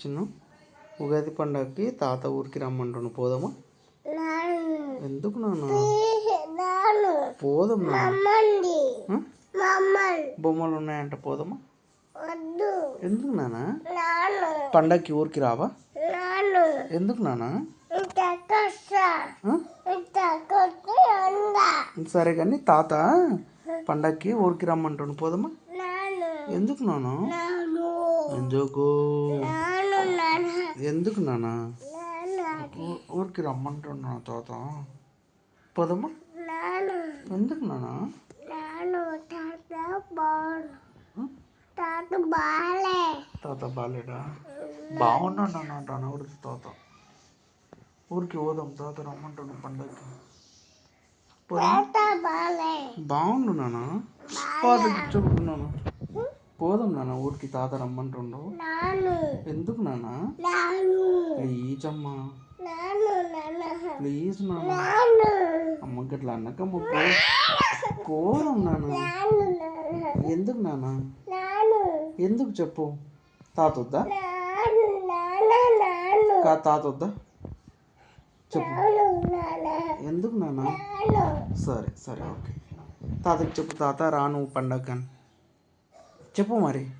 చిన్ను ఉగాది పండగకి తాత ఊరికి రమ్మంటుండు, పోదామా? ఎందుకు నాన్న? పోదాం నాన్న. బొమ్మలు ఉన్నాయంట, పోదామా? ఎందుకు నాన్న? పండగకి ఊరికి రావా? ఎందుకు నాన్న? సరే కానీ తాత పండగకి ఊరికి రమ్మంటుండు, పోదామా? ఎందుకు నాన్న? ఎందుకు ఎందుకు నాన్న? ఊరికి రమ్మంటున్నా తాత, పోదామా? ఎందుకు నాన్న? తాత బాలేడా? బాగున్నాడు నాన్న అనకూడదు తాత. ఊరికి పోదాం, తాత రమ్మంటుండు పండగకి. బాగుండు నాన్న, తాతకి చెబుతున్నాను. పోదాం నాన్న ఊరికి, తాత రమ్మంటుండు. ఎందుకు నాన్న? ప్లీజ్ అమ్మా, ప్లీజ్ నాన్న. అమ్మకి అట్లా అన్నకమ్మ, పోదాం నాన్న. ఎందుకు నాన్న? ఎందుకు చెప్పు? తాత వద్దా? తాత వద్దా చెప్పు? ఎందుకు నాన్న? సరే సరే ఓకే. తాతకి చెప్పు, తాత రా నువ్వు పండగ అని చెప్పు మరి.